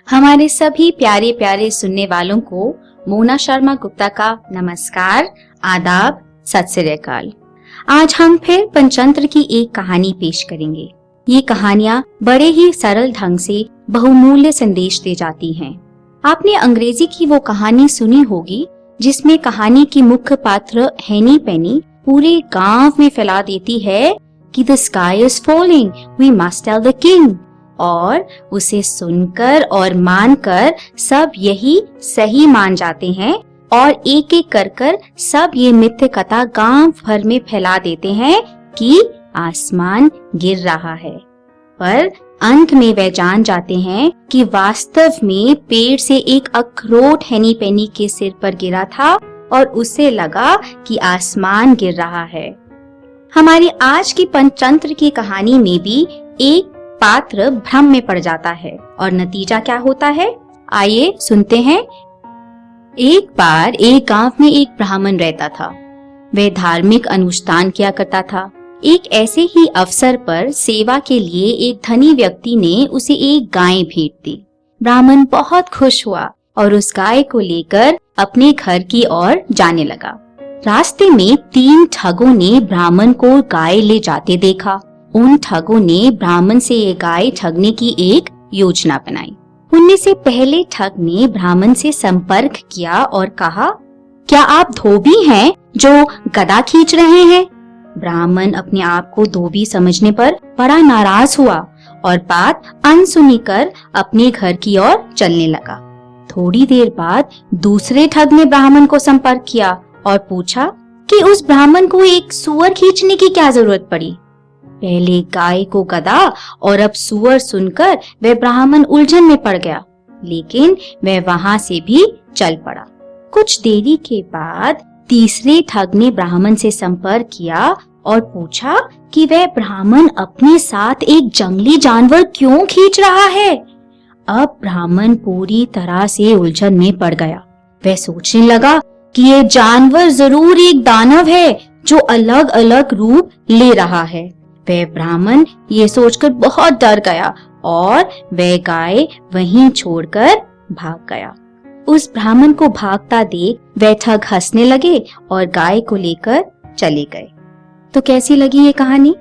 हमारे सभी प्यारे प्यारे सुनने वालों को मोना शर्मा गुप्ता का नमस्कार, आदाब, सत श्री अकाल। आज हम फिर पंचतंत्र की एक कहानी पेश करेंगे। ये कहानियां बड़े ही सरल ढंग से बहुमूल्य संदेश दे जाती हैं। आपने अंग्रेजी की वो कहानी सुनी होगी जिसमें कहानी की मुख्य पात्र हेनी पेनी पूरे गांव में फैला देती है कि the sky is falling, we must tell the king. और उसे सुनकर और मानकर सब यही सही मान जाते हैं और एक एक कर सब ये मिथ्य कथा गांव भर में फैला देते हैं कि आसमान गिर रहा है। पर अंत में वे जान जाते हैं कि वास्तव में पेड़ से एक अखरोट हेनी पेनी के सिर पर गिरा था और उसे लगा कि आसमान गिर रहा है। हमारी आज की पंचतंत्र की कहानी में भी एक पात्र भ्रम में पड़ जाता है और नतीजा क्या होता है, आइए सुनते हैं। एक बार एक गांव में एक ब्राह्मण रहता था। वह धार्मिक अनुष्ठान किया करता था। एक ऐसे ही अवसर पर सेवा के लिए एक धनी व्यक्ति ने उसे एक गाय भेंट दी। ब्राह्मण बहुत खुश हुआ और उस गाय को लेकर अपने घर की ओर जाने लगा। रास्ते में 3 ठगों ने ब्राह्मण को गाय ले जाते देखा। उन ठगों ने ब्राह्मण से ये गाय ठगने की एक योजना बनाई। उनमें से पहले ठग ने ब्राह्मण से संपर्क किया और कहा, क्या आप धोबी हैं जो गदा खींच रहे हैं? ब्राह्मण अपने आप को धोबी समझने पर बड़ा नाराज हुआ और बात अनसुनी कर अपने घर की ओर चलने लगा। थोड़ी देर बाद दूसरे ठग ने ब्राह्मण को संपर्क किया और पूछा कि उस ब्राह्मण को एक सूअर खींचने की क्या जरूरत पड़ी। पहले गाय को गदा और अब सूअर सुनकर वह ब्राह्मण उलझन में पड़ गया, लेकिन वह वहां से भी चल पड़ा। कुछ देरी के बाद तीसरे ठग ने ब्राह्मण से संपर्क किया और पूछा कि वह ब्राह्मण अपने साथ एक जंगली जानवर क्यों खींच रहा है। अब ब्राह्मण पूरी तरह से उलझन में पड़ गया। वह सोचने लगा कि ये जानवर जरूर एक दानव है जो अलग अलग रूप ले रहा है। वह ब्राह्मण ये सोचकर बहुत डर गया और वह गाय वहीं छोड़कर भाग गया। उस ब्राह्मण को भागता देख वह ठग हंसने लगे और गाय को लेकर चले गए। तो कैसी लगी ये कहानी?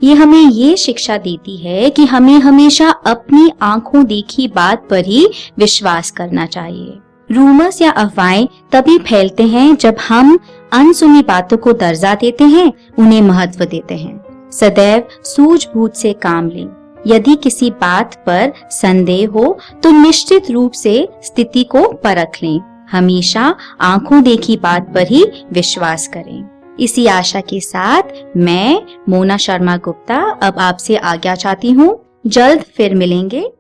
ये हमें ये शिक्षा देती है कि हमें हमेशा अपनी आंखों देखी बात पर ही विश्वास करना चाहिए। रूमर्स या अफवाहें तभी फैलते हैं जब हम अनसुनी बातों को दर्जा देते हैं, उन्हें महत्व देते हैं। सदैव सूझबूझ से काम लें। यदि किसी बात पर संदेह हो तो निश्चित रूप से स्थिति को परख लें। हमेशा आंखों देखी बात पर ही विश्वास करें। इसी आशा के साथ मैं मोना शर्मा गुप्ता अब आपसे आज्ञा चाहती हूँ। जल्द फिर मिलेंगे।